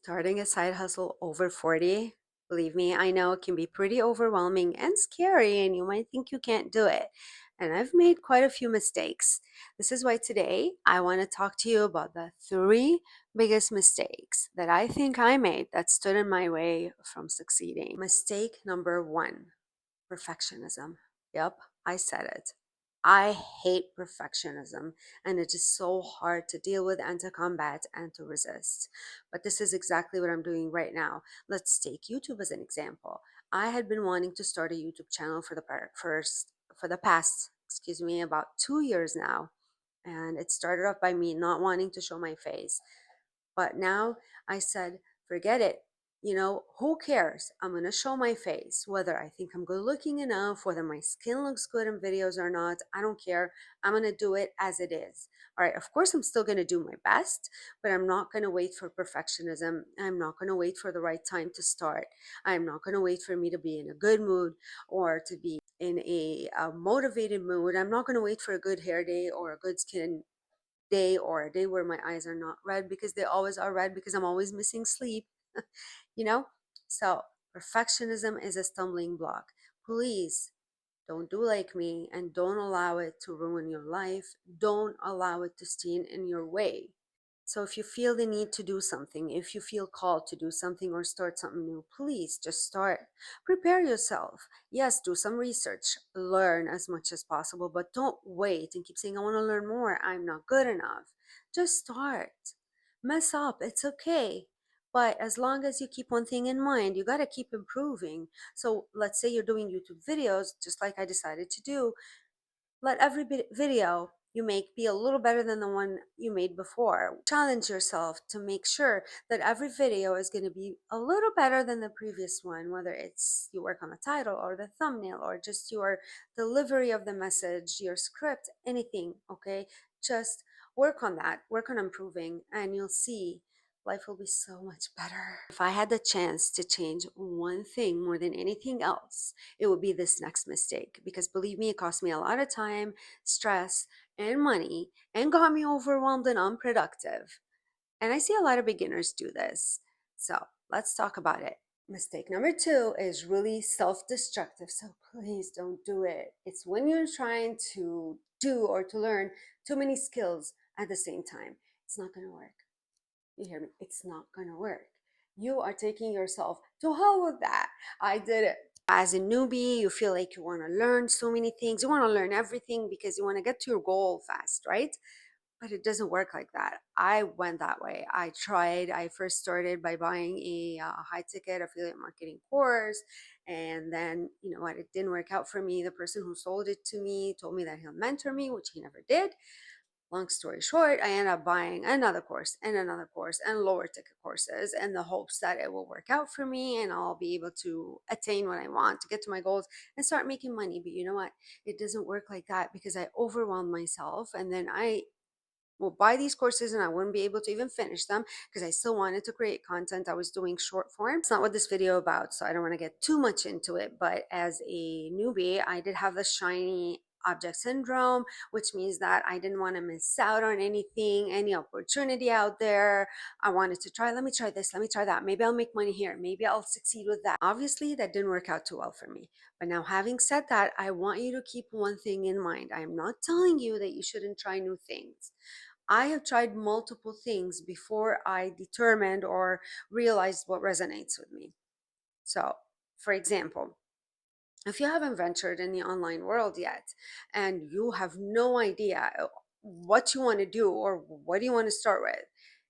Starting a side hustle over 40, believe me, I know it can be pretty overwhelming and scary, and you might think you can't do it. And I've made quite a few mistakes. This is why today I want to talk to you about the three biggest mistakes that I think I made that stood in my way from succeeding. Mistake number one, perfectionism. Yep, I said it. I hate perfectionism, and it is so hard to deal with and to combat and to resist. But this is exactly what I'm doing right now. Let's take YouTube as an example. I had been wanting to start a YouTube channel for the past, about 2 years now. And it started off by me not wanting to show my face. But now I said, forget it. Who cares? I'm going to show my face, whether I think I'm good looking enough, whether my skin looks good in videos or not. I don't care. I'm going to do it as it is. All right. Of course, I'm still going to do my best, but I'm not going to wait for perfectionism. I'm not going to wait for the right time to start. I'm not going to wait for me to be in a good mood or to be in a motivated mood. I'm not going to wait for a good hair day or a good skin day or a day where my eyes are not red because they always are red because I'm always missing sleep, you know? So, perfectionism is a stumbling block. Please don't do like me and don't allow it to ruin your life. Don't allow it to stand in your way. So if you feel the need to do something, if you feel called to do something or start something new, please just start. Prepare yourself. Yes, do some research, learn as much as possible, but don't wait and keep saying, I want to learn more. I'm not good enough. Just start. Mess up. It's okay. But as long as you keep one thing in mind, you got to keep improving. So let's say you're doing YouTube videos, just like I decided to do. Let every video you make be a little better than the one you made before. Challenge yourself to make sure that every video is going to be a little better than the previous one, whether it's you work on the title or the thumbnail or just your delivery of the message, your script, anything, okay? Just work on that, work on improving, and you'll see life will be so much better. If I had the chance to change one thing more than anything else, it would be this next mistake. Because believe me, it cost me a lot of time, stress, and money, and got me overwhelmed and unproductive. And I see a lot of beginners do this. So let's talk about it. Mistake number two is really self destructive. So please don't do it. It's when you're trying to do or to learn too many skills at the same time. It's not going to work. You hear me? It's not going to work. You are taking yourself to hell with that. I did it. As a newbie, you feel like you want to learn so many things. You want to learn everything because you want to get to your goal fast, right? But it doesn't work like that. I went that way. I tried. I first started by buying a high ticket affiliate marketing course. And then, you know what? It didn't work out for me. The person who sold it to me told me that he'll mentor me, which he never did. Long story short, I ended up buying another course and lower ticket courses in the hopes that it will work out for me and I'll be able to attain what I want, to get to my goals and start making money. But you know what? It doesn't work like that because I overwhelmed myself and then I will buy these courses and I wouldn't be able to even finish them because I still wanted to create content. I was doing short form. It's not what this video about, so I don't want to get too much into it. But as a newbie, I did have the shiny object syndrome, which means that I didn't want to miss out on anything, any opportunity out there. I wanted to try, let me try this, let me try that. Maybe I'll make money here. Maybe I'll succeed with that. Obviously, that didn't work out too well for me. But now, having said that, I want you to keep one thing in mind. I am not telling you that you shouldn't try new things. I have tried multiple things before I determined or realized what resonates with me. So, for example, if you haven't ventured in the online world yet and you have no idea what you want to do or what do you want to start with,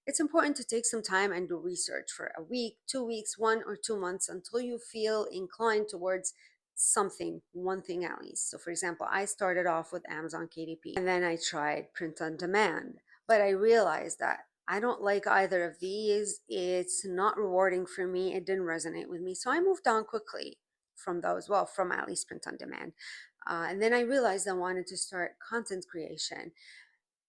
it's important to take some time and do research for a week, 2 weeks, 1 or 2 months until you feel inclined towards something, one thing at least. So, for example, I started off with Amazon KDP and then I tried print on demand, but I realized that I don't like either of these. It's not rewarding for me. It didn't resonate with me. So I moved on quickly from those, well, from at least print on demand. And then I realized I wanted to start content creation.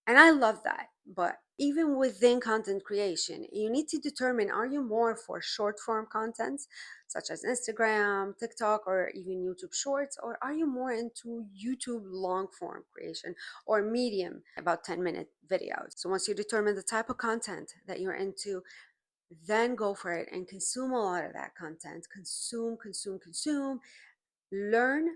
And I love that. But even within content creation, you need to determine, are you more for short form content, such as Instagram, TikTok, or even YouTube Shorts, or are you more into YouTube long form creation or medium, about 10-minute videos? So once you determine the type of content that you're into, then go for it and consume a lot of that content. Consume, consume, consume. Learn,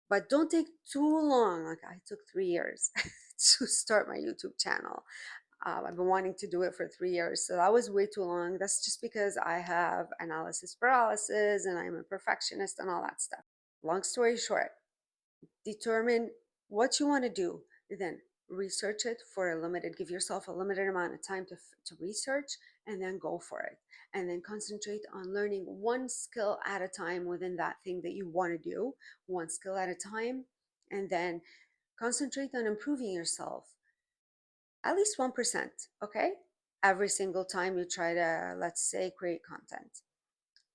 but don't take too long. Like I took 3 years to start my YouTube channel. I've been wanting to do it for 3 years, so that was way too long. That's just because I have analysis paralysis and I'm a perfectionist and all that stuff. Long story short, determine what you want to do, then research it for a limited, give yourself a limited amount of time to research, and then go for it. And then concentrate on learning one skill at a time within that thing that you want to do, one skill at a time. And then concentrate on improving yourself at least 1%, okay? Every single time you try to, let's say, create content.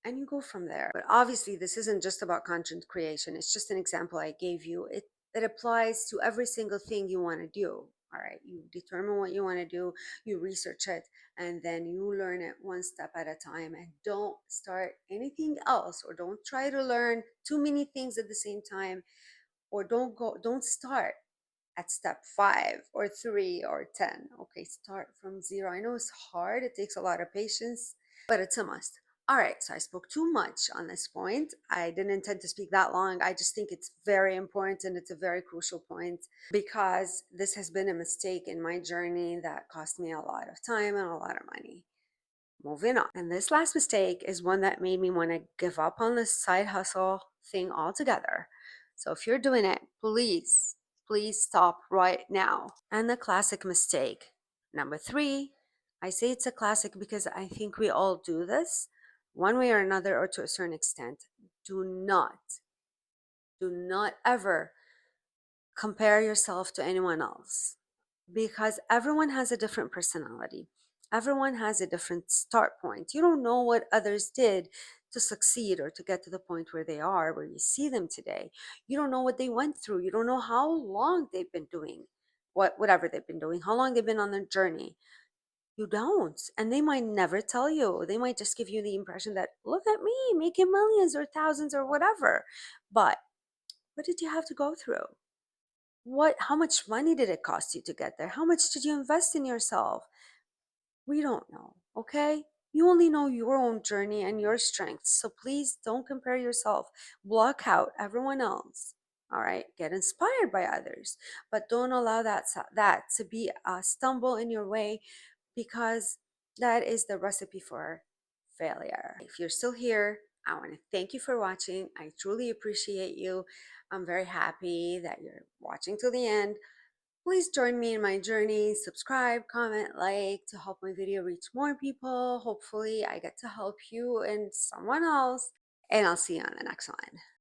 And you go from there. But obviously, this isn't just about content creation. It's just an example I gave you. It applies to every single thing you want to do. All right, you determine what you want to do, you research it, and then you learn it one step at a time. And don't start anything else, or don't try to learn too many things at the same time, or don't start at step 5 or 3 or 10. Okay, start from zero. I know it's hard, it takes a lot of patience, but it's a must. All right, so I spoke too much on this point. I didn't intend to speak that long. I just think it's very important and it's a very crucial point because this has been a mistake in my journey that cost me a lot of time and a lot of money. Moving on. And this last mistake is one that made me want to give up on this side hustle thing altogether. So if you're doing it, please stop right now. And the classic mistake, number 3, I say it's a classic because I think we all do this one way or another or to a certain extent. Do not ever compare yourself to anyone else because everyone has a different personality. Everyone has a different start point. You don't know what others did to succeed or to get to the point where they are, where you see them today. You don't know what they went through. You don't know how long they've been doing whatever they've been doing, how long they've been on their journey. You don't. And they might never tell you. They might just give you the impression that, look at me, making millions or thousands or whatever. But what did you have to go through? How much money did it cost you to get there? How much did you invest in yourself? We don't know, okay? You only know your own journey and your strengths. So please don't compare yourself. Block out everyone else. All right? Get inspired by others, but don't allow that to be a stumble in your way because that is the recipe for failure. If you're still here, I want to thank you for watching. I truly appreciate you. I'm very happy that you're watching till the end. Please join me in my journey. Subscribe, comment, like to help my video reach more people. Hopefully, I get to help you and someone else. And I'll see you on the next one.